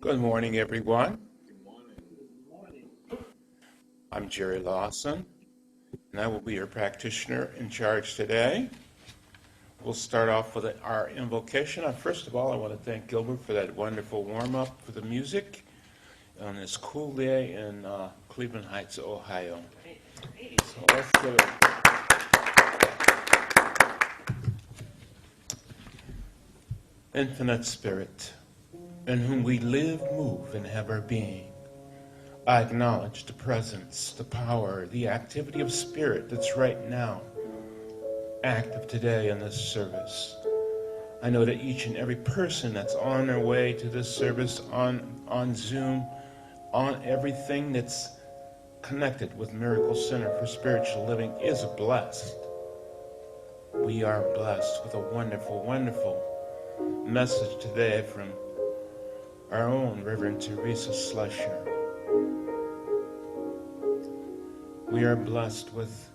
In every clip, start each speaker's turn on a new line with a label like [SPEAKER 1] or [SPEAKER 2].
[SPEAKER 1] Good morning, everyone. I'm Jerry Lawson, and I will be your practitioner in charge today. We'll start off with our invocation. First of all, I want to thank Gilbert for that wonderful warm-up for the music on this cool day in Cleveland Heights, Ohio. So let's get it. Infinite Spirit, in whom we live, move, and have our being, I acknowledge the presence, the power, the activity of spirit that's right now, active today in this service. I know that each and every person that's on their way to this service on Zoom, on everything that's connected with Miracle Center for Spiritual Living is blessed. We are blessed with a wonderful, wonderful message today from our own Reverend Teresa Slusher. We are blessed with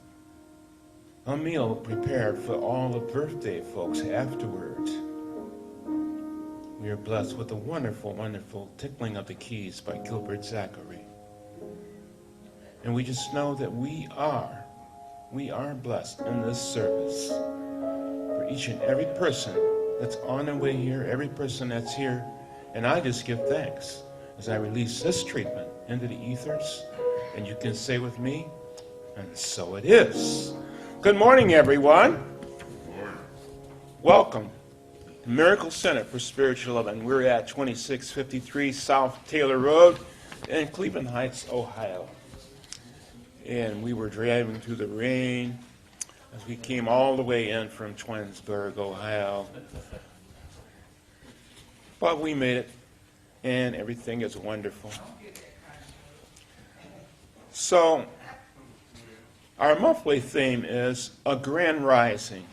[SPEAKER 1] a meal prepared for all the birthday folks afterwards. We are blessed with a wonderful, wonderful Tickling of the Keys by Gilbert Zachary. And we just know that we are blessed in this service. For each and every person that's on their way here, every person that's here, and I just give thanks as I release this treatment into the ethers, and you can say with me, and so it is. Good morning, everyone. Good morning. Welcome to Miracle Center for Spiritual Living. We're at 2653 South Taylor Road in Cleveland Heights, Ohio. And we were driving through the rain as we came all the way in from Twinsburg, Ohio. But we made it, and everything is wonderful. So, our monthly theme is a grand rising,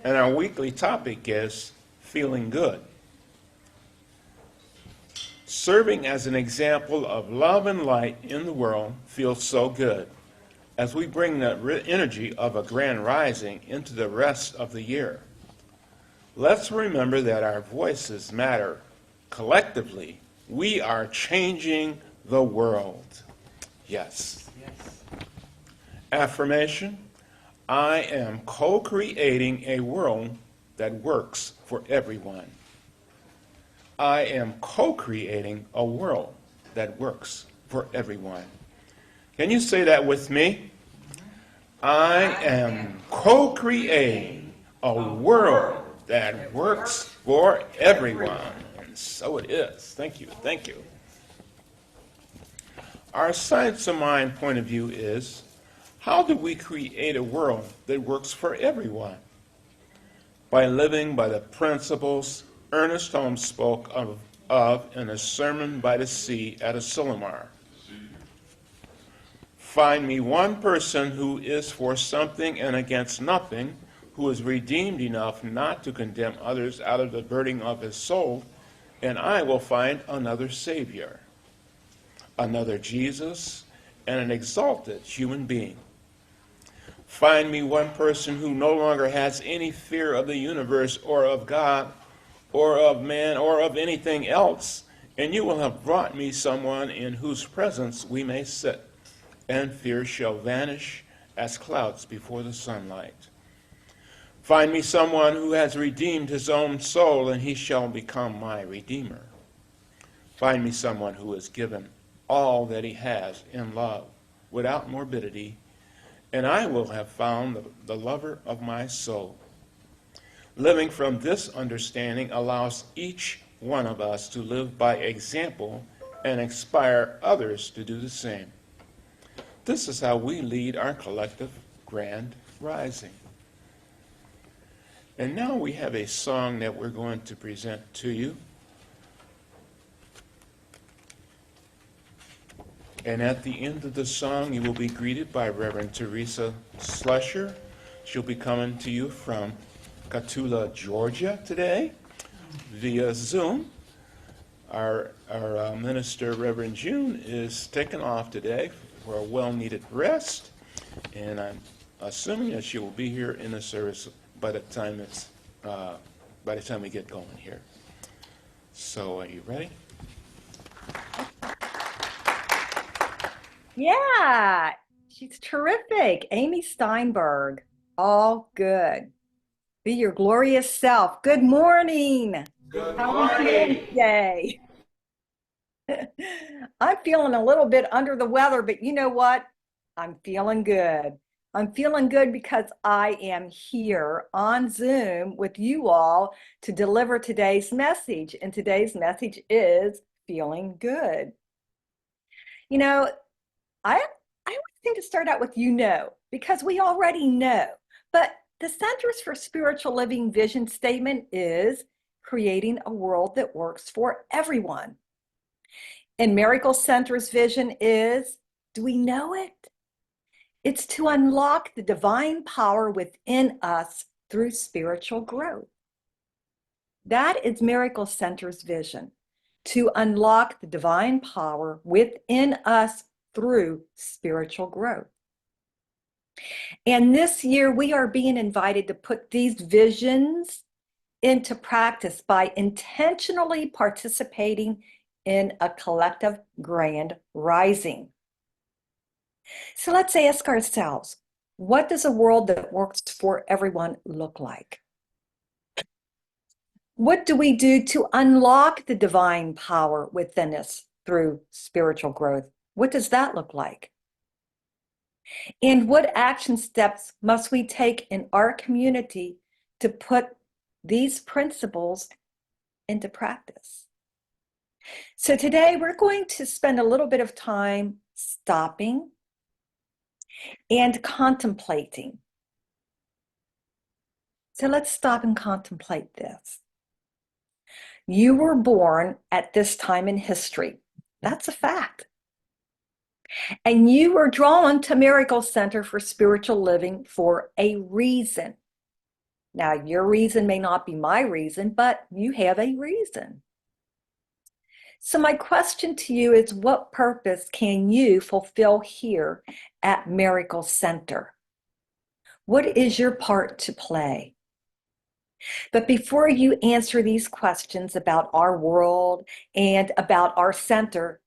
[SPEAKER 1] and our weekly topic is feeling good. Serving as an example of love and light in the world feels so good as we bring the energy of a grand rising into the rest of the year. Let's remember that our voices matter. Collectively, we are changing the world. Yes. Affirmation, I am co-creating a world that works for everyone. I am co-creating a world that works for everyone. Can you say that with me? I am co-creating a world that works for everyone. And so it is. Thank you. Thank you. Our science of mind point of view is, how do we create a world that works for everyone? By living by the principles Ernest Holmes spoke of in a sermon by the sea at Asilomar. Find me one person who is for something and against nothing, who is redeemed enough not to condemn others out of the burden of his soul, and I will find another Savior, another Jesus, and an exalted human being. Find me one person who no longer has any fear of the universe or of God or of man or of anything else, and you will have brought me someone in whose presence we may sit, and fear shall vanish as clouds before the sunlight. Find me someone who has redeemed his own soul, and he shall become my Redeemer. Find me someone who has given all that he has in love, without morbidity, and I will have found the lover of my soul. Living from this understanding allows each one of us to live by example and inspire others to do the same. This is how we lead our collective grand rising. And now we have a song that we're going to present to you. And at the end of the song, you will be greeted by Reverend Teresa Slusher. She'll be coming to you from Catula, Georgia today via Zoom. Our minister, Reverend June, is taking off today for a well-needed rest, and I'm assuming that she will be here in the service by the time we get going here. So, are you ready?
[SPEAKER 2] Yeah, she's terrific. Amy Steinberg. All good. Be your glorious self. Good morning.
[SPEAKER 1] Good
[SPEAKER 2] How are we feeling
[SPEAKER 1] morning.
[SPEAKER 2] today? I'm feeling a little bit under the weather, but you know what? I'm feeling good. I'm feeling good because I am here on Zoom with you all to deliver today's message. And today's message is feeling good. You know, I always seem to start out with because we already know. But the Centers for Spiritual Living vision statement is creating a world that works for everyone. And Miracle Center's vision is, do we know it? It's to unlock the divine power within us through spiritual growth. That is Miracle Center's vision, to unlock the divine power within us through spiritual growth. And this year, we are being invited to put these visions into practice by intentionally participating in a collective grand rising. So let's ask ourselves, what does a world that works for everyone look like? What do we do to unlock the divine power within us through spiritual growth? What does that look like? And what action steps must we take in our community to put these principles into practice? So today we're going to spend a little bit of time stopping and contemplating. So let's stop and contemplate this. You were born at this time in history. That's a fact. And you were drawn to Miracle Center for Spiritual Living for a reason. Now, your reason may not be my reason, but you have a reason. So my question to you is, what purpose can you fulfill here at Miracle Center? What is your part to play? But before you answer these questions about our world and about our center,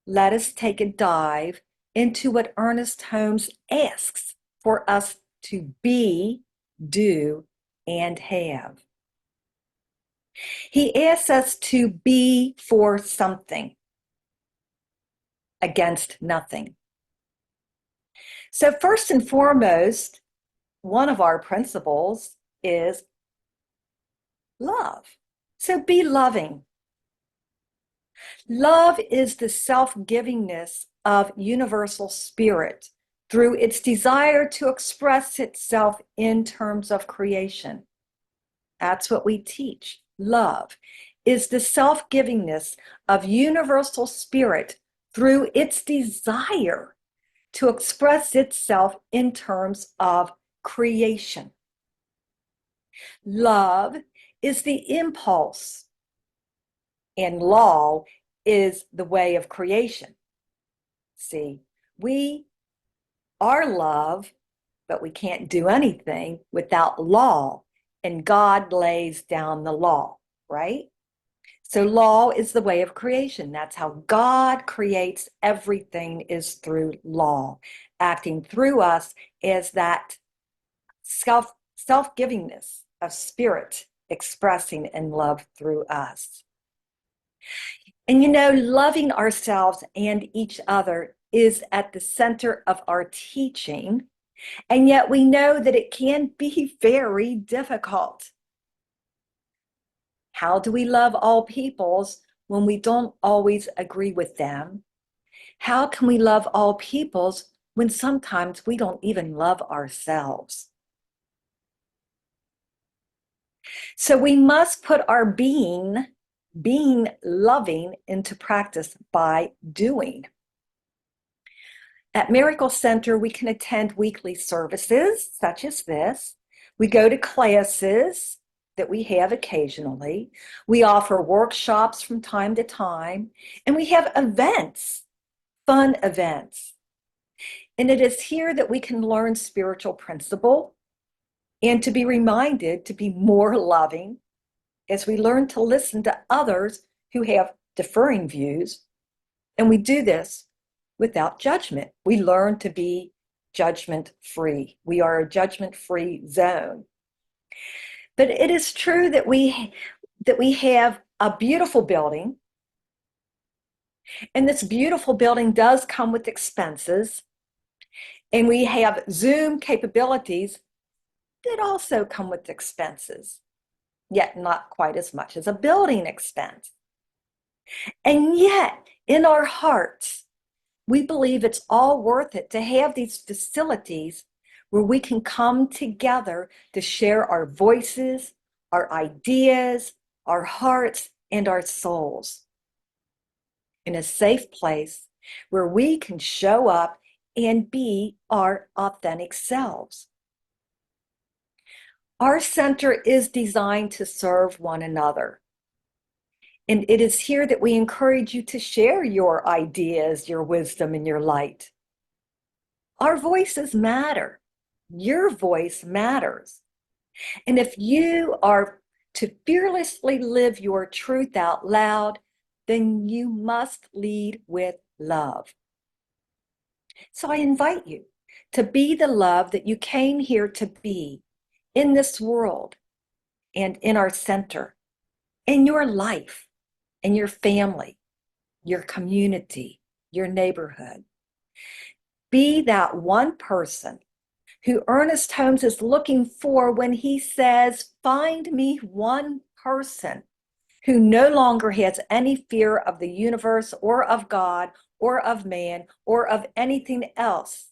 [SPEAKER 2] let us take a dive into what Ernest Holmes asks for us to be, do, and have. He asks us to be for something against nothing. So first and foremost, one of our principles is love. So be loving. Love is the self-givingness of universal spirit through its desire to express itself in terms of creation. That's what we teach. Love is the self-givingness of universal spirit through its desire to express itself in terms of creation. Love is the impulse, and law is the way of creation. See, we are love, but we can't do anything without law, and God lays down the law, right? So law is the way of creation. That's how God creates everything, is through law. Acting through us is that self-givingness of spirit expressing in love through us. And loving ourselves and each other is at the center of our teaching. And yet we know that it can be very difficult. How do we love all peoples when we don't always agree with them? How can we love all peoples when sometimes we don't even love ourselves? So we must put our being loving into practice by doing. At Miracle Center, we can attend weekly services such as this. We go to classes that we have occasionally. We offer workshops from time to time, and we have events, fun events. And it is here that we can learn spiritual principle and to be reminded to be more loving as we learn to listen to others who have differing views. And we do this without judgment. We learn to be judgment free. We are a judgment free zone. But it is true that we have a beautiful building, and this beautiful building does come with expenses, and we have Zoom capabilities that also come with expenses, yet not quite as much as a building expense. And yet, in our hearts, we believe it's all worth it to have these facilities where we can come together to share our voices, our ideas, our hearts, and our souls in a safe place where we can show up and be our authentic selves. Our center is designed to serve one another. And it is here that we encourage you to share your ideas, your wisdom, and your light. Our voices matter. Your voice matters. And if you are to fearlessly live your truth out loud, then you must lead with love. So I invite you to be the love that you came here to be in this world and in our center, in your life, in your family, your community, your neighborhood. Be that one person who Ernest Holmes is looking for when he says, find me one person who no longer has any fear of the universe or of God or of man or of anything else.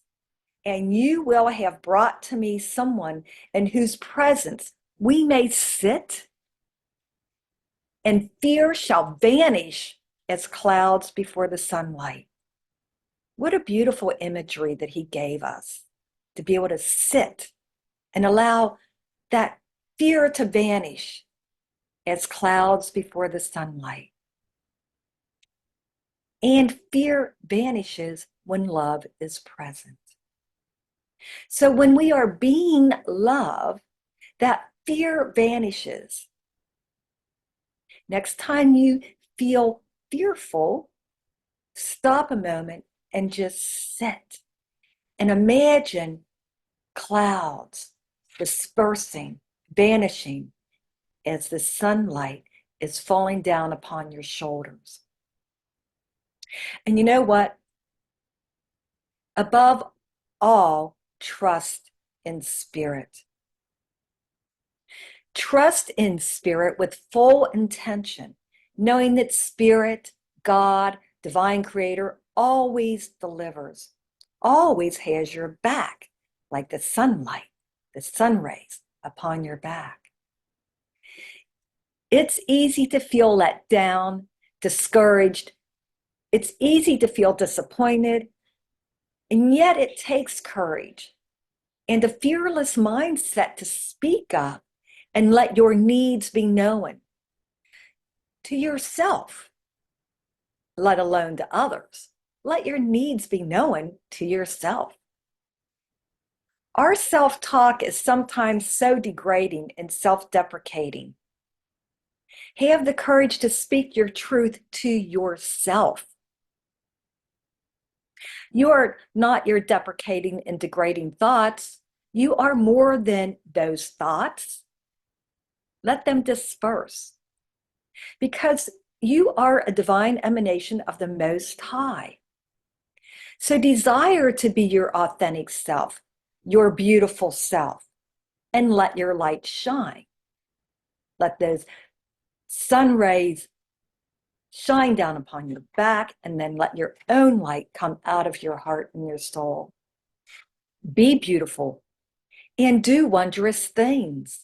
[SPEAKER 2] And you will have brought to me someone in whose presence we may sit, and fear shall vanish as clouds before the sunlight. What a beautiful imagery that he gave us, to be able to sit and allow that fear to vanish as clouds before the sunlight. And fear vanishes when love is present. So when we are being love, that fear vanishes. Next time you feel fearful, stop a moment and just sit and imagine clouds dispersing, vanishing as the sunlight is falling down upon your shoulders. And you know what? Above all, trust in spirit. Trust in spirit with full intention, knowing that spirit, God, divine creator, always delivers, always has your back, like the sunlight, the sun rays upon your back. It's easy to feel let down, discouraged. It's easy to feel disappointed, and yet it takes courage and a fearless mindset to speak up and let your needs be known to yourself, let alone to others. Let your needs be known to yourself. Our self-talk is sometimes so degrading and self-deprecating. Have the courage to speak your truth to yourself. You are not your deprecating and degrading thoughts. You are more than those thoughts. Let them disperse, because you are a divine emanation of the Most High. So desire to be your authentic self, your beautiful self, and let your light shine. Let those sun rays shine down upon your back, and then let your own light come out of your heart and your soul. Be beautiful and do wondrous things.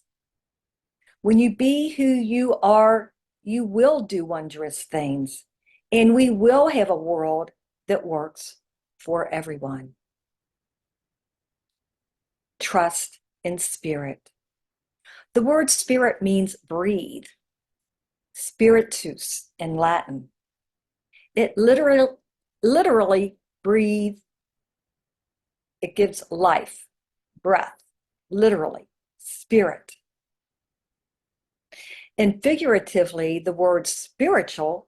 [SPEAKER 2] When you be who you are, you will do wondrous things, and we will have a world that works for everyone. Trust in spirit. The word spirit means breathe. Spiritus in Latin. It literally breathes. It gives life, breath, literally, spirit. And figuratively, the word spiritual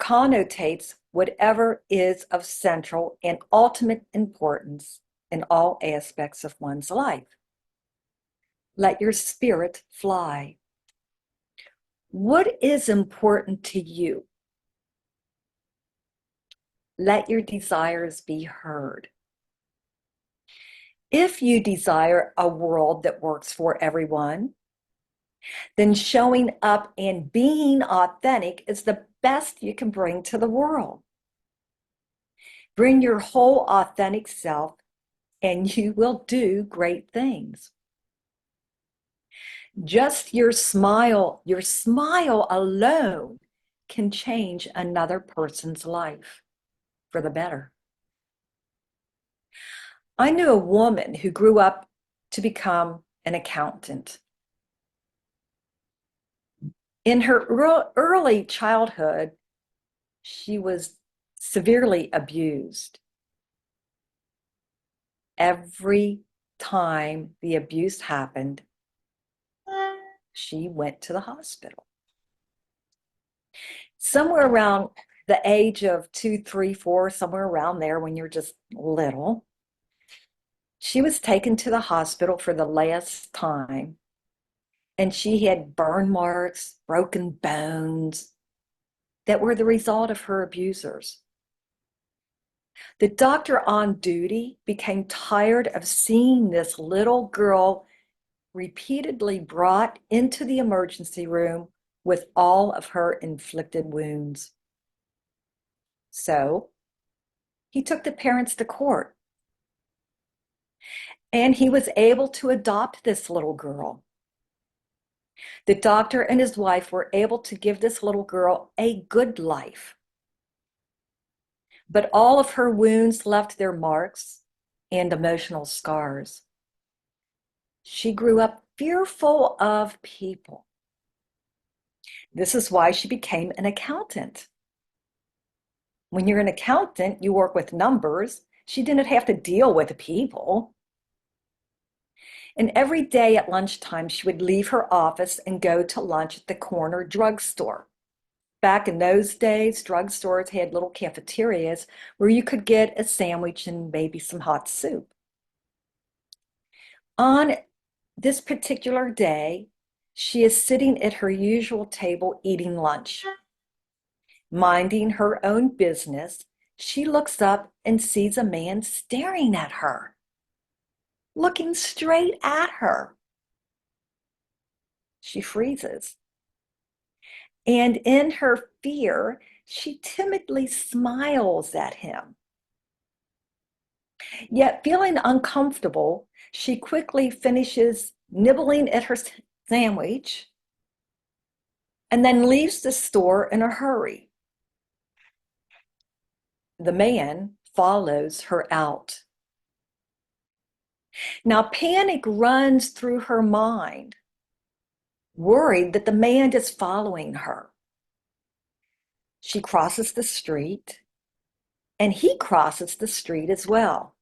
[SPEAKER 2] connotates whatever is of central and ultimate importance in all aspects of one's life. Let your spirit fly. What is important to you? Let your desires be heard. If you desire a world that works for everyone, then showing up and being authentic is the best you can bring to the world. Bring your whole authentic self and you will do great things. Just your smile alone can change another person's life for the better. I knew a woman who grew up to become an accountant. In her early childhood, she was severely abused. Every time the abuse happened, she went to the hospital. Somewhere around the age of 2, 3, 4, somewhere around there when you're just little, she was taken to the hospital for the last time, and she had burn marks, broken bones that were the result of her abusers. The doctor on duty became tired of seeing this little girl repeatedly brought into the emergency room with all of her inflicted wounds. So he took the parents to court, and he was able to adopt this little girl. The doctor and his wife were able to give this little girl a good life. But all of her wounds left their marks and emotional scars. She grew up fearful of people. This is why she became an accountant. When you're an accountant, you work with numbers. She didn't have to deal with people. And every day at lunchtime, she would leave her office and go to lunch at the corner drugstore. Back in those days, drugstores had little cafeterias where you could get a sandwich and maybe some hot soup. On this particular day, she is sitting at her usual table eating lunch. Minding her own business, she looks up and sees a man staring at her, looking straight at her. She freezes. And in her fear, she timidly smiles at him. Yet feeling uncomfortable, she quickly finishes nibbling at her sandwich and then leaves the store in a hurry. The man follows her out. Now panic runs through her mind, worried that the man is following her. She crosses the street, and he crosses the street as well.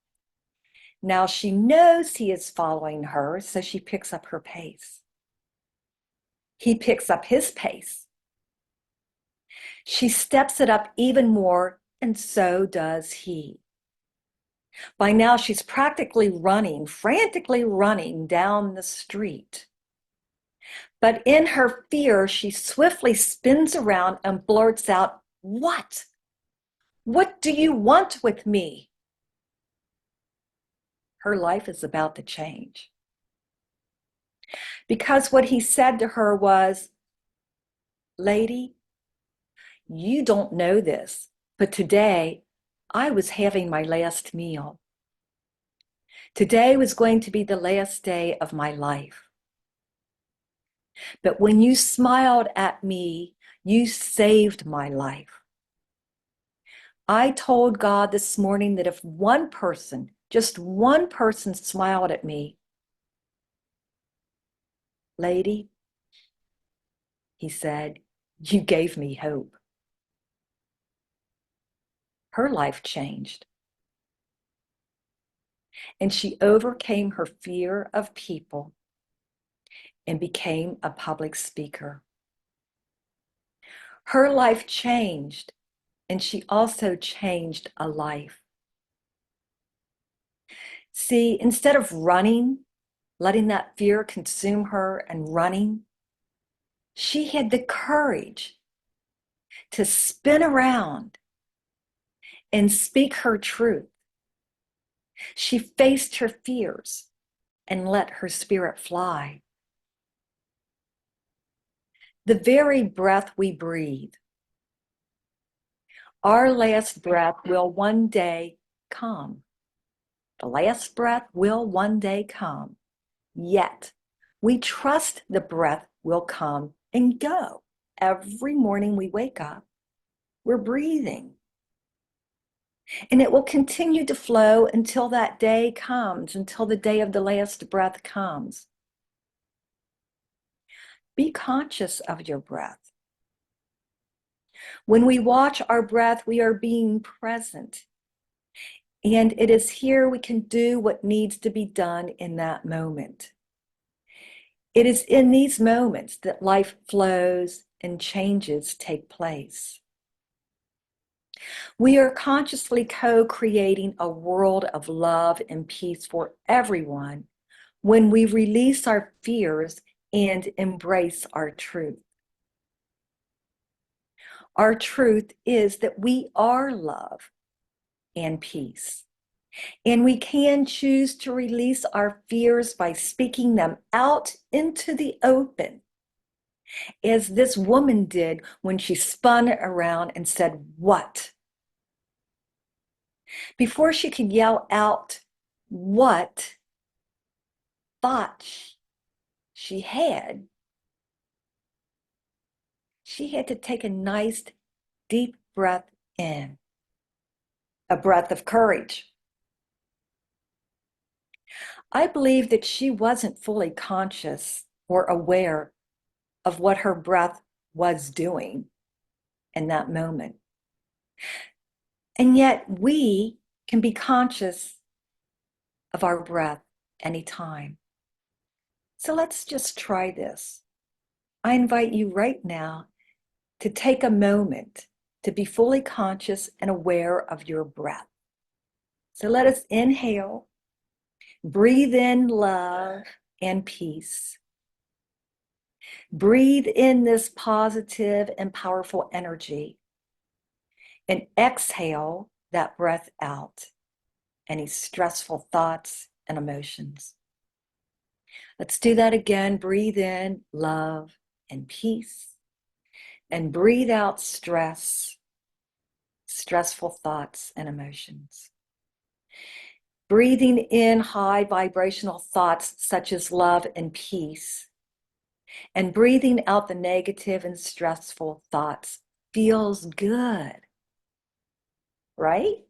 [SPEAKER 2] Now she knows he is following her, so she picks up her pace. He picks up his pace. She steps it up even more, and so does he. By now, she's practically running, frantically running down the street. But in her fear, she swiftly spins around and blurts out, "What? What do you want with me?" Her life is about to change. Because what he said to her was, "Lady, you don't know this, but today I was having my last meal. Today was going to be the last day of my life. But when you smiled at me, you saved my life. I told God this morning that if one person, just one person smiled at me, lady," he said, "you gave me hope." Her life changed. And she overcame her fear of people and became a public speaker. Her life changed and she also changed a life. See, instead of running, letting that fear consume her and running, she had the courage to spin around and speak her truth. She faced her fears and let her spirit fly. The very breath we breathe, our last breath will one day come. The last breath will one day come. Yet we trust the breath will come and go. Every morning we wake up, we're breathing. And it will continue to flow until that day comes, until the day of the last breath comes. Be conscious of your breath. When we watch our breath, we are being present. And it is here we can do what needs to be done in that moment. It is in these moments that life flows and changes take place. We are consciously co-creating a world of love and peace for everyone when we release our fears and embrace our truth. Our truth is that we are love and peace. And we can choose to release our fears by speaking them out into the open, as this woman did when she spun around and said, "What?" Before she could yell out what thought she had to take a nice deep breath in, a breath of courage. I believe that she wasn't fully conscious or aware of what her breath was doing in that moment. And yet we can be conscious of our breath anytime. So let's just try this. I invite you right now to take a moment to be fully conscious and aware of your breath. So let us inhale, breathe in love and peace. Breathe in this positive and powerful energy, and exhale that breath out, any stressful thoughts and emotions. Let's do that again. Breathe in love and peace, and breathe out stress, stressful thoughts and emotions. Breathing in high vibrational thoughts such as love and peace, and breathing out the negative and stressful thoughts feels good, right?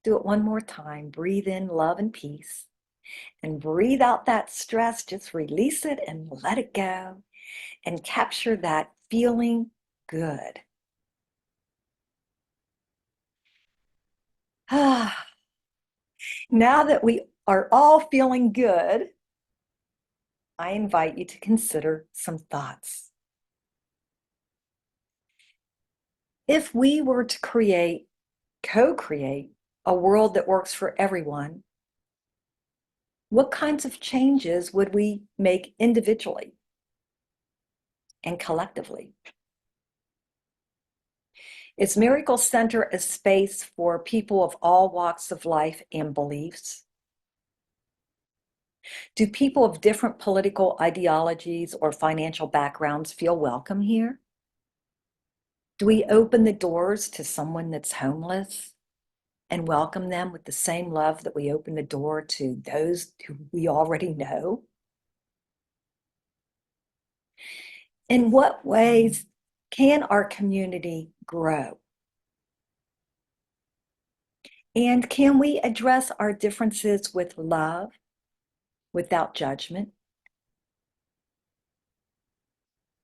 [SPEAKER 2] Do it one more time. Breathe in love and peace, and breathe out that stress. Just release it and let it go, and capture that feeling good. Now that we are all feeling good, I invite you to consider some thoughts. If we were to co-create a world that works for everyone, what kinds of changes would we make individually and collectively? Is Miracle Center a space for people of all walks of life and beliefs? Do people of different political ideologies or financial backgrounds feel welcome here? Do we open the doors to someone that's homeless and welcome them with the same love that we open the door to those who we already know? In what ways can our community grow? And can we address our differences with love, without judgment?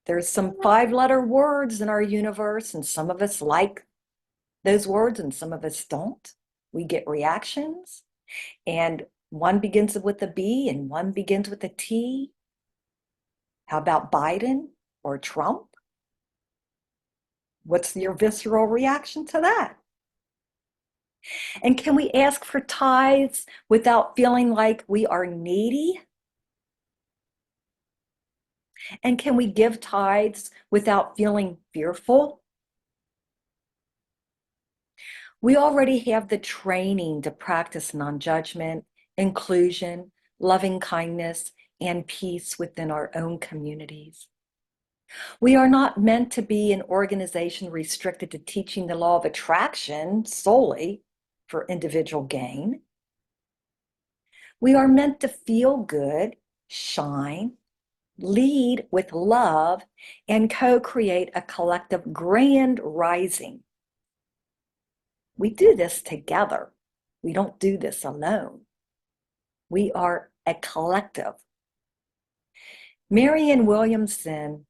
[SPEAKER 2] There's some 5-letter words in our universe, and some of us like those words and some of us don't. We get reactions, and one begins with a B and one begins with a T. How about Biden or Trump? What's your visceral reaction to that? And can we ask for tithes without feeling like we are needy? And can we give tithes without feeling fearful? We already have the training to practice non-judgment, inclusion, loving kindness, and peace within our own communities. We are not meant to be an organization restricted to teaching the law of attraction solely for individual gain. We are meant to feel good, shine, lead with love, and co-create a collective grand rising. We do this together. We don't do this alone. We are a collective. Marianne Williamson,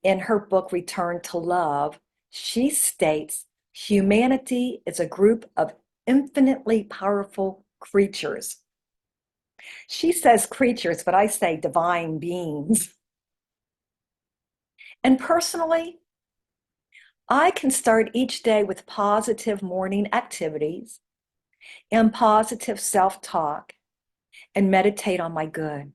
[SPEAKER 2] in her book, Return to Love, she states, humanity is a group of infinitely powerful creatures. She says creatures, but I say divine beings. And personally, I can start each day with positive morning activities and positive self-talk and meditate on my good.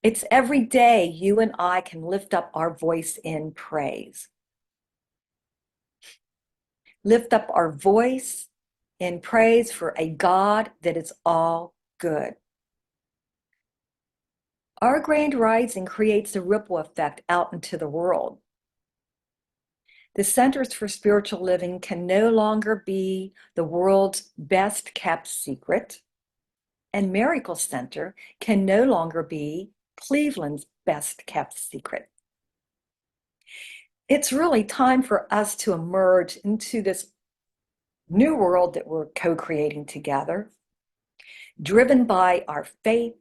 [SPEAKER 2] It's every day you and I can lift up our voice in praise. Lift up our voice in praise for a God that is all good. Our grand rising creates a ripple effect out into the world. The Centers for Spiritual Living can no longer be the world's best kept secret, and Miracle Center can no longer be Cleveland's best kept secret. It's really time for us to emerge into this new world that we're co-creating together, driven by our faith,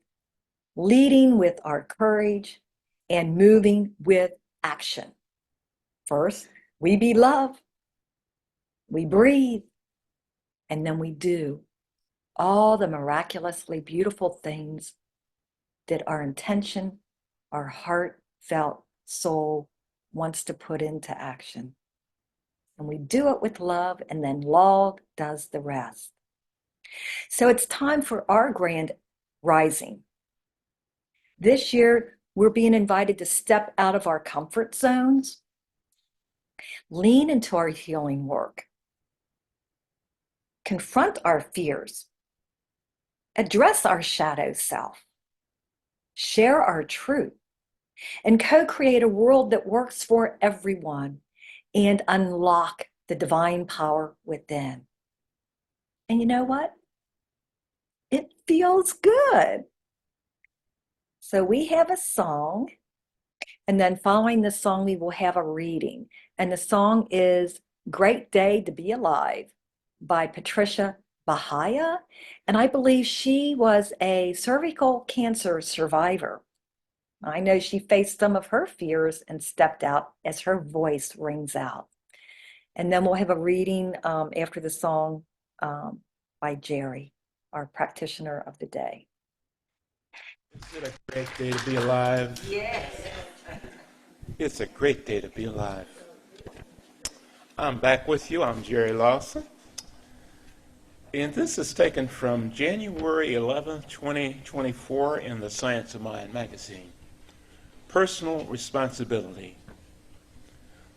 [SPEAKER 2] leading with our courage, and moving with action. First, we be love, we breathe, and then we do all the miraculously beautiful things that our intention, our heartfelt soul wants to put into action. And we do it with love, and then love does the rest. So it's time for our grand rising. This year, we're being invited to step out of our comfort zones, lean into our healing work, confront our fears, address our shadow self, share our truth, and co-create a world that works for everyone and unlock the divine power within. And you know what? It feels good. So we have a song, and then following the song, we will have a reading. And the song is Great Day to Be Alive by Patricia Bahia. And I believe she was a cervical cancer survivor. I know she faced some of her fears and stepped out as her voice rings out. And then we'll have a reading after the song by Jerry, our practitioner of the day.
[SPEAKER 1] Is it a great day to be alive?
[SPEAKER 2] Yes.
[SPEAKER 1] It's a great day to be alive. I'm back with you. I'm Jerry Lawson. And this is taken from January 11th, 2024 in the Science of Mind magazine. Personal responsibility.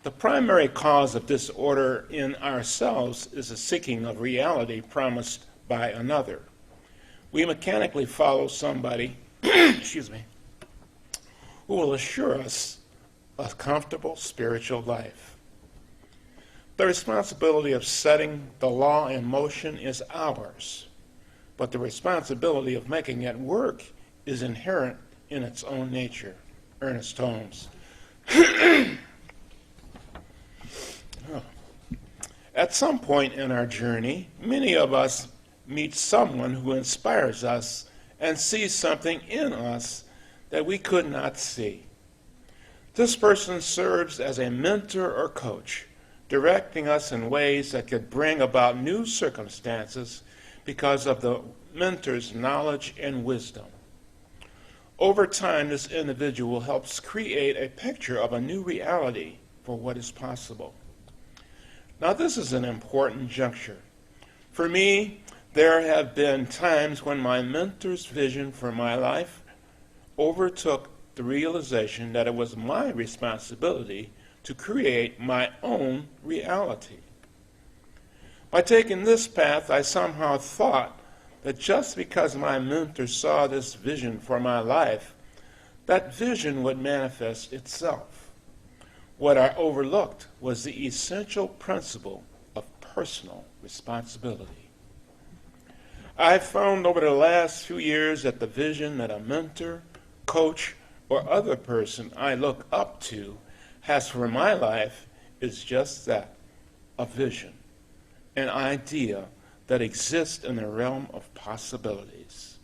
[SPEAKER 1] The primary cause of disorder in ourselves is a seeking of reality promised by another. We mechanically follow somebody, excuse me, who will assure us a comfortable spiritual life. The responsibility of setting the law in motion is ours, but the responsibility of making it work is inherent in its own nature. Ernest Holmes. At some point in our journey, many of us meet someone who inspires us and sees something in us that we could not see. This person serves as a mentor or coach, directing us in ways that could bring about new circumstances because of the mentor's knowledge and wisdom. Over time, this individual helps create a picture of a new reality for what is possible. Now, this is an important juncture. For me, there have been times when my mentor's vision for my life overtook the realization that it was my responsibility to create my own reality. By taking this path, I somehow thought that just because my mentor saw this vision for my life, that vision would manifest itself. What I overlooked was the essential principle of personal responsibility. I've found over the last few years that the vision that a mentor, coach, or other person I look up to has for my life is just that, a vision, an idea that exists in the realm of possibilities.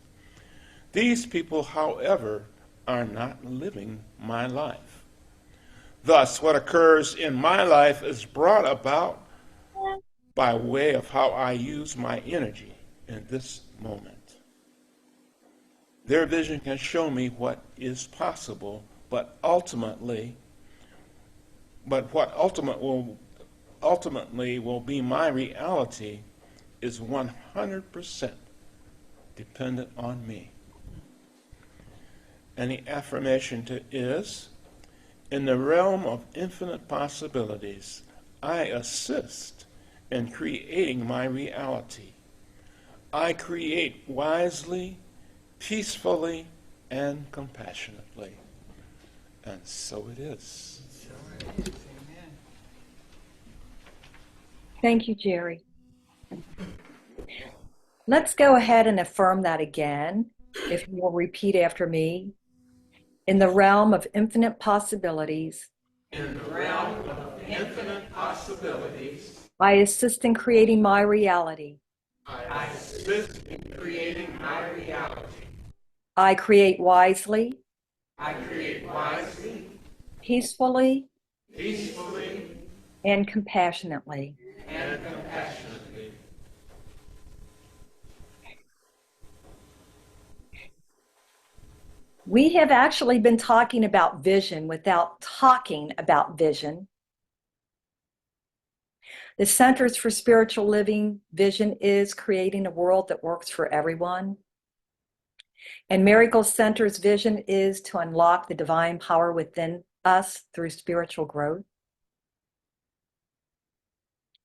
[SPEAKER 1] These people, however, are not living my life. Thus, what occurs in my life is brought about by way of how I use my energy in this moment. Their vision can show me what is possible, but what ultimately will be my reality is 100% dependent on me. And the affirmation is, in the realm of infinite possibilities, I assist in creating my reality. I create wisely, peacefully, and compassionately. And so it is.
[SPEAKER 2] Thank you, Jerry. Let's go ahead and affirm that again, if you will repeat after me. In the realm of infinite possibilities,
[SPEAKER 1] In the realm of infinite possibilities,
[SPEAKER 2] I assist in creating my reality.
[SPEAKER 1] I assist in creating my reality.
[SPEAKER 2] I create wisely,
[SPEAKER 1] I create wisely,
[SPEAKER 2] peacefully,
[SPEAKER 1] peacefully,
[SPEAKER 2] and compassionately.
[SPEAKER 1] and compassionately.
[SPEAKER 2] We have actually been talking about vision without talking about vision. The Centers for Spiritual Living vision is creating a world that works for everyone. And Miracle Center's vision is to unlock the divine power within us through spiritual growth.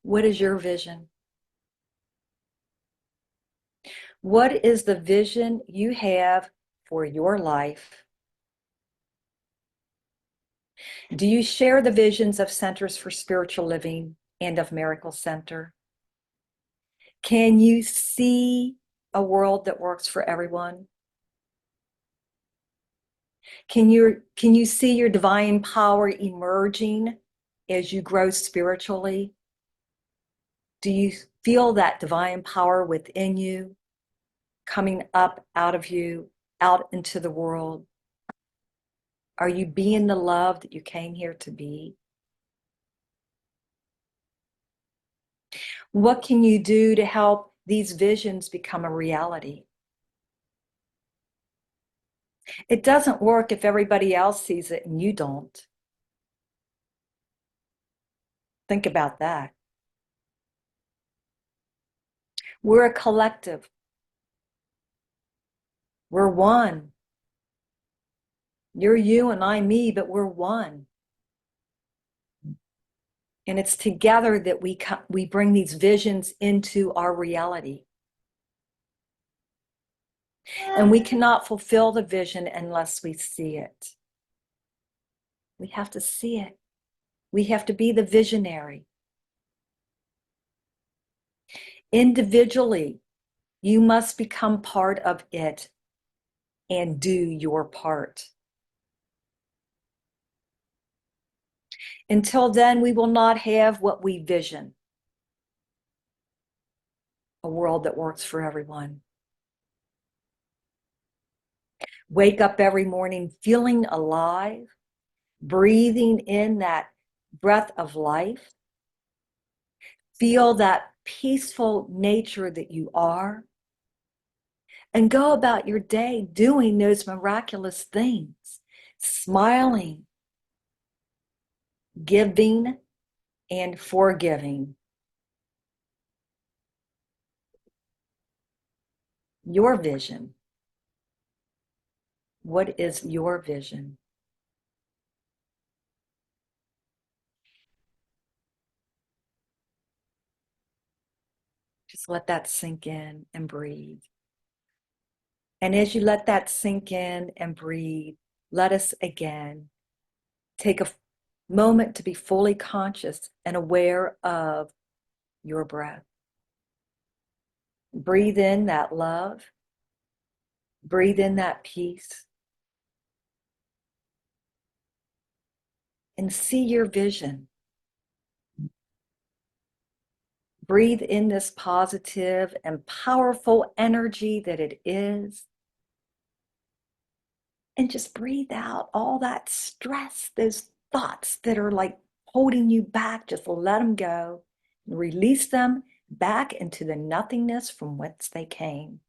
[SPEAKER 2] What is your vision? What is the vision you have for your life? Do you share the visions of Centers for Spiritual Living and of Miracle Center? Can you see a world that works for everyone? Can you see your divine power emerging as you grow spiritually? Do you feel that divine power within you coming up out of you, out into the world? Are you being the love that you came here to be? What can you do to help these visions become a reality? It doesn't work if everybody else sees it and you don't. Think about that. We're a collective. We're one. You're you and I'm me, but we're one. And it's together that we bring these visions into our reality. And we cannot fulfill the vision unless we see it. We have to see it. We have to be the visionary. Individually, you must become part of it and do your part. Until then, we will not have what we vision, a world that works for everyone. Wake up every morning feeling alive, breathing in that breath of life. Feel that peaceful nature that you are, and go about your day doing those miraculous things, smiling, giving, and forgiving. Your vision. What is your vision? Just let that sink in and breathe. And as you let that sink in and breathe, let us again take a moment to be fully conscious and aware of your breath. Breathe in that love. Breathe in that peace. And see your vision. Breathe in this positive and powerful energy that it is. And just breathe out all that stress, those thoughts that are like holding you back. Just let them go and release them back into the nothingness from whence they came.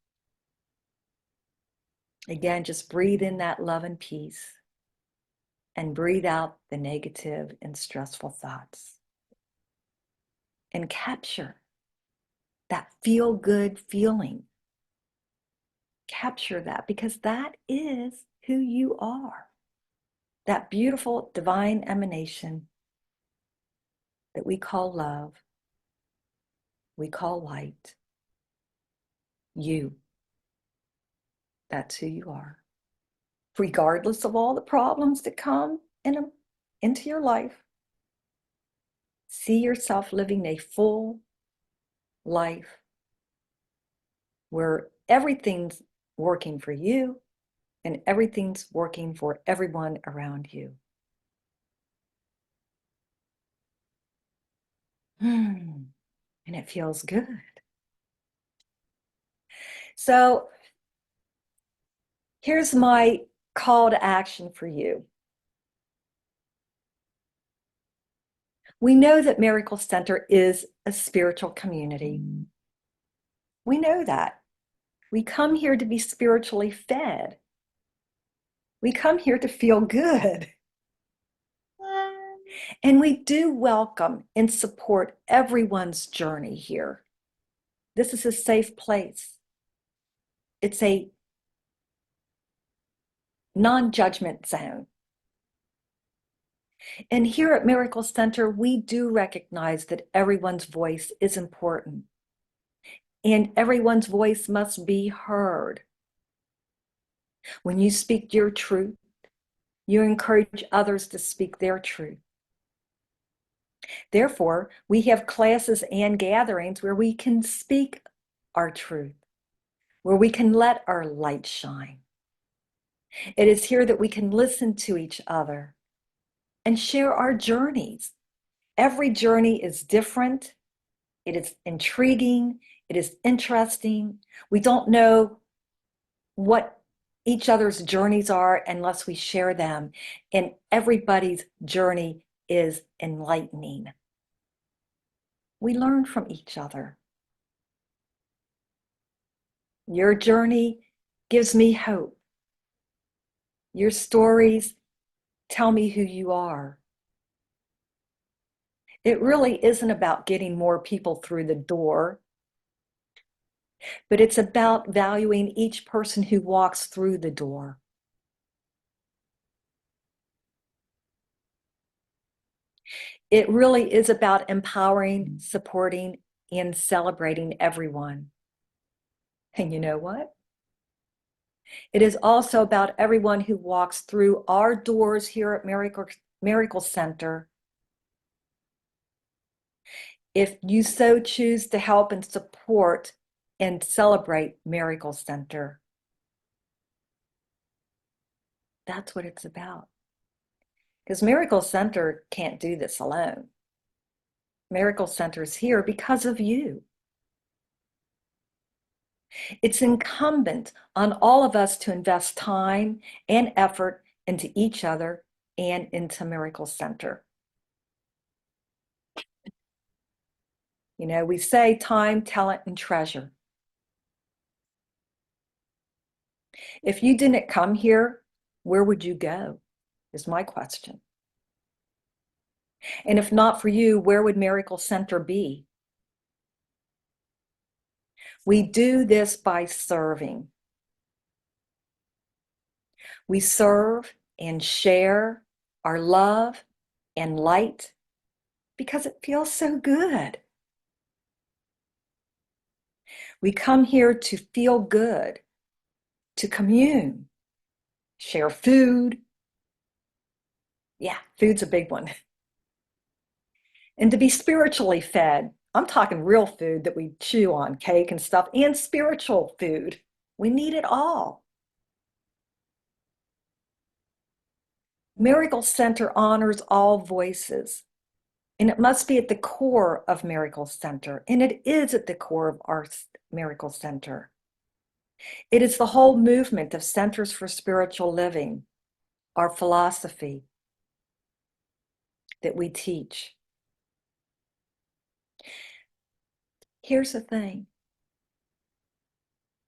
[SPEAKER 2] Again, just breathe in that love and peace and breathe out the negative and stressful thoughts. And capture that feel good feeling. Capture that because that is who you are. That beautiful divine emanation that we call love, we call light. You. That's who you are. Regardless of all the problems that come into your life, see yourself living a full life where everything's working for you and everything's working for everyone around you. And it feels good. So here's my call to action for you. We know that Miracle Center is a spiritual community. We know that. We come here to be spiritually fed. We come here to feel good. And we do welcome and support everyone's journey here. This is a safe place. It's a non-judgment zone. And here at Miracle Center, we do recognize that everyone's voice is important. And everyone's voice must be heard. When you speak your truth, you encourage others to speak their truth. Therefore, we have classes and gatherings where we can speak our truth, where we can let our light shine. It is here that we can listen to each other and share our journeys. Every journey is different. It is intriguing. It is interesting. We don't know what each other's journeys are unless we share them. And everybody's journey is enlightening. We learn from each other. Your journey gives me hope. Your stories tell me who you are. It really isn't about getting more people through the door, but it's about valuing each person who walks through the door. It really is about empowering, supporting, and celebrating everyone. And you know what? It is also about everyone who walks through our doors here at Miracle Center. If you so choose to help and support and celebrate Miracle Center, that's what it's about. Because Miracle Center can't do this alone. Miracle Center is here because of you. It's incumbent on all of us to invest time and effort into each other and into Miracle Center. You know, we say time, talent, and treasure. If you didn't come here, where would you go? Is my question. And if not for you, where would Miracle Center be? We do this by serving. We serve and share our love and light because it feels so good. We come here to feel good, to commune, share food. Yeah, food's a big one. And to be spiritually fed. I'm talking real food that we chew on, cake and stuff, and spiritual food. We need it all. Miracle Center honors all voices, and it must be at the core of Miracle Center, and it is at the core of our Miracle Center. It is the whole movement of Centers for Spiritual Living, our philosophy that we teach. Here's the thing.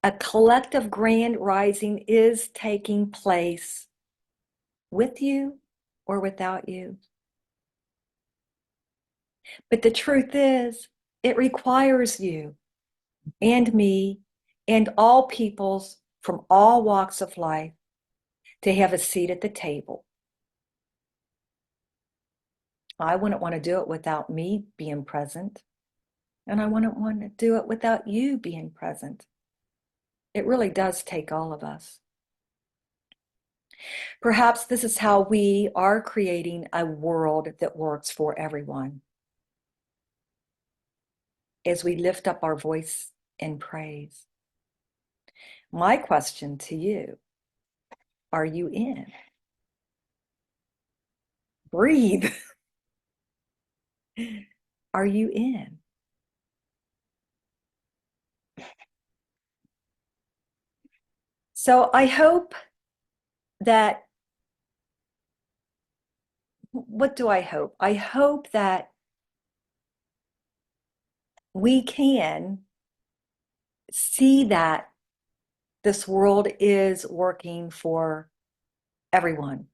[SPEAKER 2] A collective grand rising is taking place with you or without you. But the truth is, it requires you and me and all peoples from all walks of life to have a seat at the table. I wouldn't want to do it without me being present, and I wouldn't want to do it without you being present. It really does take all of us. Perhaps this is how we are creating a world that works for everyone. As we lift up our voice in praise. My question to you, are you in? Breathe. Are you in? So I hope that, what do I hope? I hope that we can see that this world is working for everyone.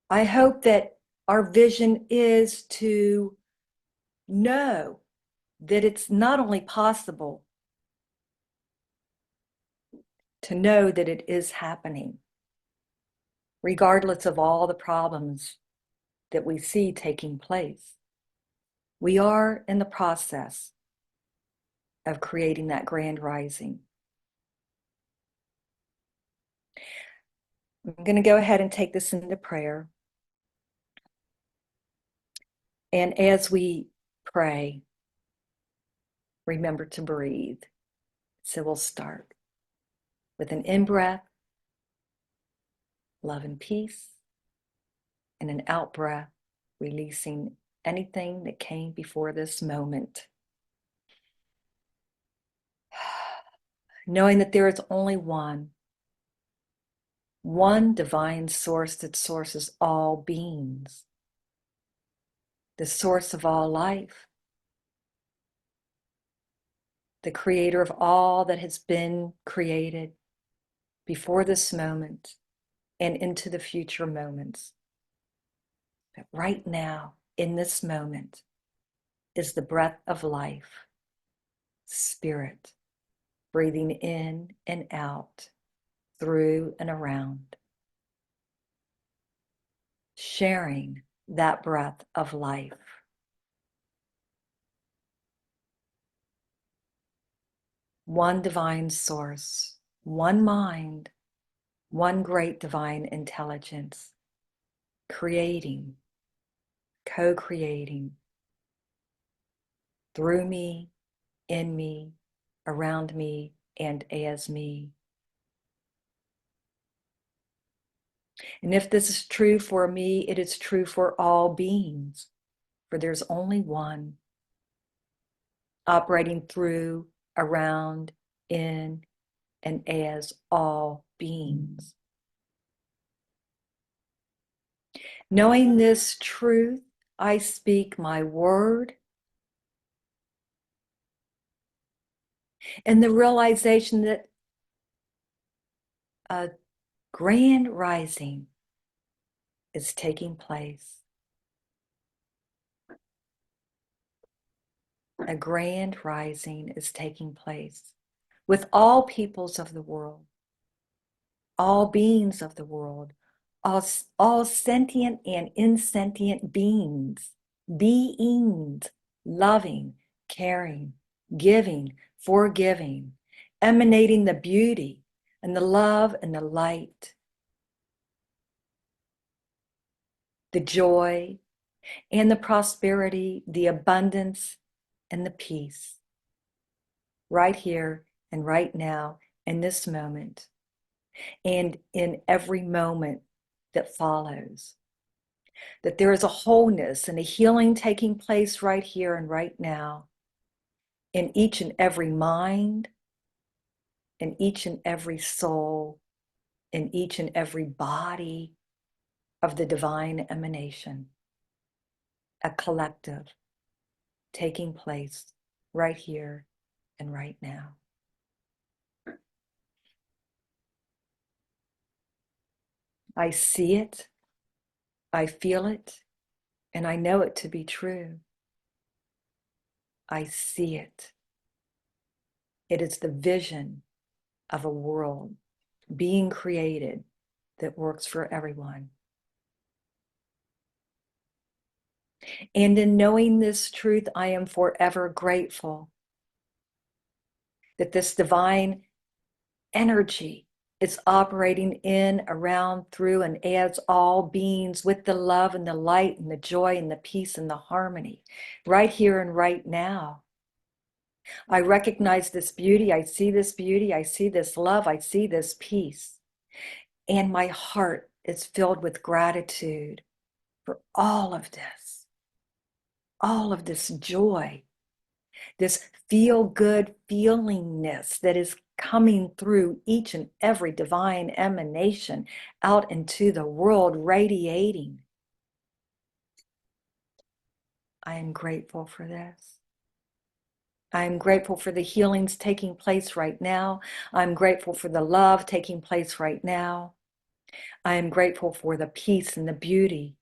[SPEAKER 2] I hope that our vision is to know that it's not only possible to know that it is happening, regardless of all the problems that we see taking place. We are in the process of creating that grand rising. I'm going to go ahead and take this into prayer. And as we pray, remember to breathe. So we'll start with an in-breath, love and peace, and an out-breath, releasing anything that came before this moment. Knowing that there is only one divine source that sources all beings, the source of all life, the creator of all that has been created before this moment and into the future moments. But right now, in this moment, is the breath of life, spirit, breathing in and out, through and around, sharing that breath of life. One divine source, one mind, one great divine intelligence, creating, co-creating through me, in me, around me, and as me. And if this is true for me, it is true for all beings, for there's only one operating through, around, in, and as all beings. Knowing this truth, I speak my word, and the realization that a grand rising is taking place a grand rising is taking place with all peoples of the world, all beings of the world, all sentient and insentient beings, loving, caring, giving, forgiving, emanating the beauty and the love and the light, the joy and the prosperity, the abundance and the peace, right here and right now in this moment and in every moment that follows. That there is a wholeness and a healing taking place right here and right now in each and every mind, in each and every soul, in each and every body of the divine emanation, a collective taking place right here and right now. I see it, I feel it, and I know it to be true. I see it. It is the vision of a world being created that works for everyone. And in knowing this truth, I am forever grateful that this divine energy is operating in, around, through, and as all beings with the love and the light and the joy and the peace and the harmony right here and right now. I recognize this beauty. I see this beauty. I see this love. I see this peace. And my heart is filled with gratitude for all of this joy, this feel-good feelingness that is coming through each and every divine emanation out into the world, radiating. I am grateful for this. I am grateful for the healings taking place right now. I'm grateful for the love taking place right now. I am grateful for the peace and the beauty.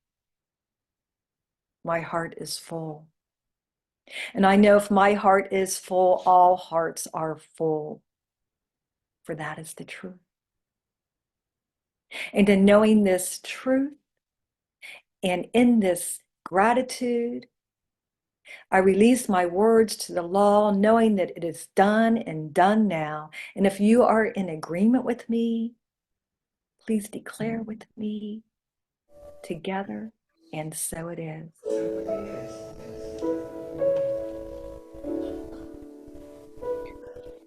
[SPEAKER 2] My heart is full. And I know if my heart is full, all hearts are full. For that is the truth. And in knowing this truth and in this gratitude, I release my words to the law, knowing that it is done and done now. And if you are in agreement with me, please declare with me together, and so it is.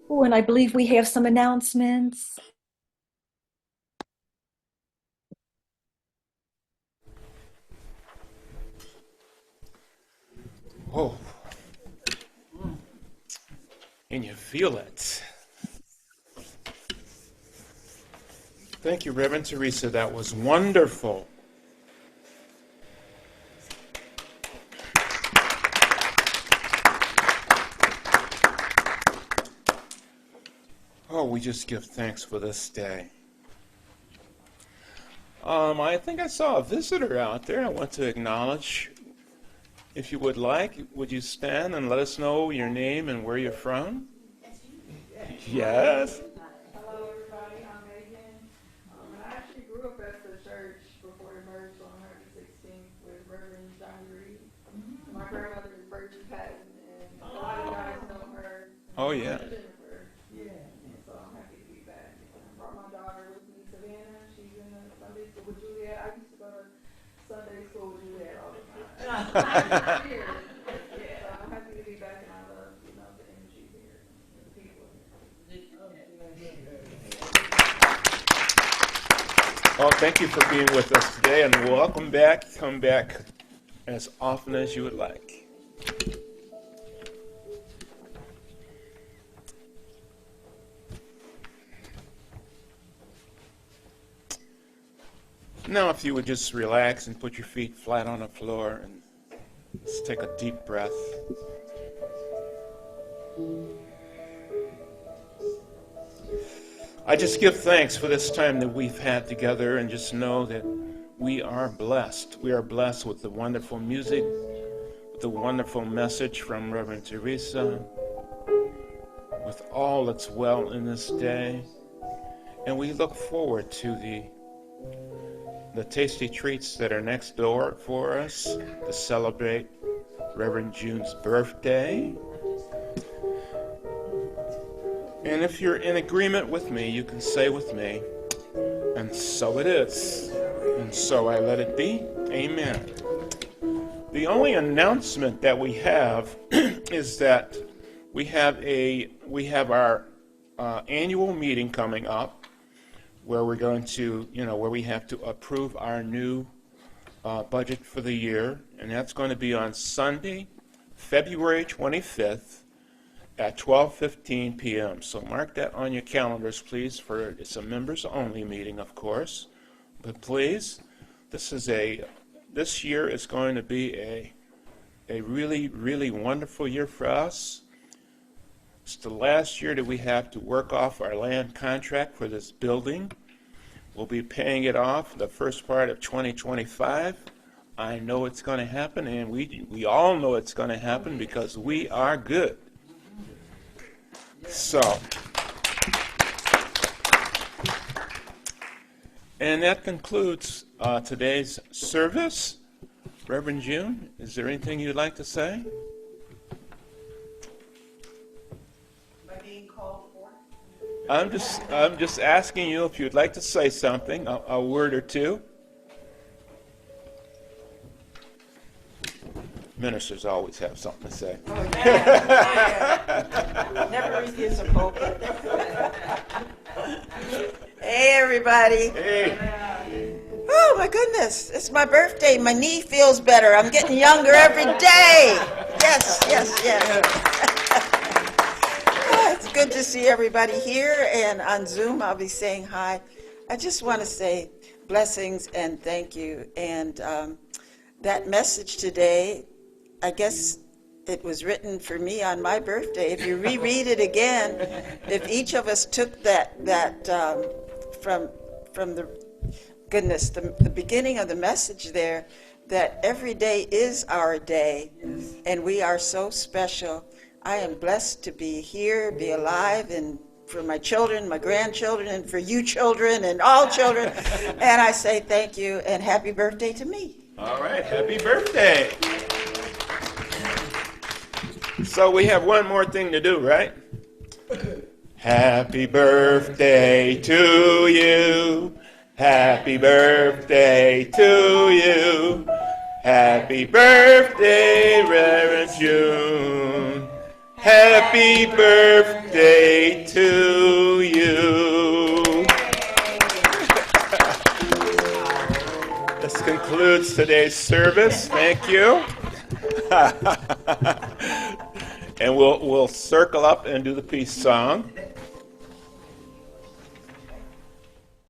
[SPEAKER 2] Oh, and I believe we have some announcements.
[SPEAKER 1] Oh, and you feel it. Thank you, Reverend Teresa. That was wonderful. Oh, we just give thanks for this day. I think I saw a visitor out there I want to acknowledge. If you would like, would you stand and let us know your name and where you're from? Yes.
[SPEAKER 3] Hello, everybody. I'm Megan. I actually grew up at the church before it merged on 116th with Reverend Johnny Reed. My grandmother is Virgie Patton, and a lot of you guys know her.
[SPEAKER 1] Oh, yeah.
[SPEAKER 3] Jennifer. Yeah. And so I'm happy to be back. I brought my daughter with me, Savannah. She's in the Sunday school with Juliet. I used to go to Sunday school with Juliet all the time. Here. Yeah, so I'm happy to be back, and I love, the energy here and the people here.
[SPEAKER 1] Well, thank you for being with us today, and welcome back. Come back as often as you would like. Now, if you would just relax and put your feet flat on the floor and just take a deep breath. I just give thanks for this time that we've had together, and just know that we are blessed. We are blessed with the wonderful music, the wonderful message from Reverend Teresa, with all that's well in this day. And we look forward to the tasty treats that are next door for us to celebrate Reverend June's birthday. And if you're in agreement with me, you can say with me, and so it is, and so I let it be. Amen. The only announcement that we have is that we have our annual meeting coming up, where we're going to, where we have to approve our new budget for the year, and that's going to be on Sunday, February 25th at 12:15 p.m. So mark that on your calendars, please, for it's a members-only meeting, of course. But please, this year is going to be a really, really wonderful year for us. It's the last year that we have to work off our land contract for this building. We'll be paying it off the first part of 2025. I know it's going to happen, and we all know it's going to happen because we are good. So, and that concludes today's service. Reverend June, is there anything you'd like to say? I'm just asking you if you'd like to say something, a word or two. Ministers always have something to say.
[SPEAKER 4] Oh, yeah. Never refuse a pulpit. Hey, everybody.
[SPEAKER 1] Hey.
[SPEAKER 4] Oh, my goodness. It's my birthday. My knee feels better. I'm getting younger every day. Yes, yes, yes. It's good to see everybody here, and on Zoom I'll be saying hi. I just want to say blessings and thank you. And that message today, I guess it was written for me on my birthday. If you reread it again, if each of us took that from the goodness, the beginning of the message there, that every day is our day, and we are so special. I am blessed to be here, be alive, and for my children, my grandchildren, and for you children and all children. And I say thank you and happy birthday to me.
[SPEAKER 1] All right, happy birthday. So we have one more thing to do, right? Happy birthday to you. Happy birthday to you. Happy birthday, Reverend June. Happy birthday to you. This concludes today's service. Thank you. And we'll circle up and do the peace song.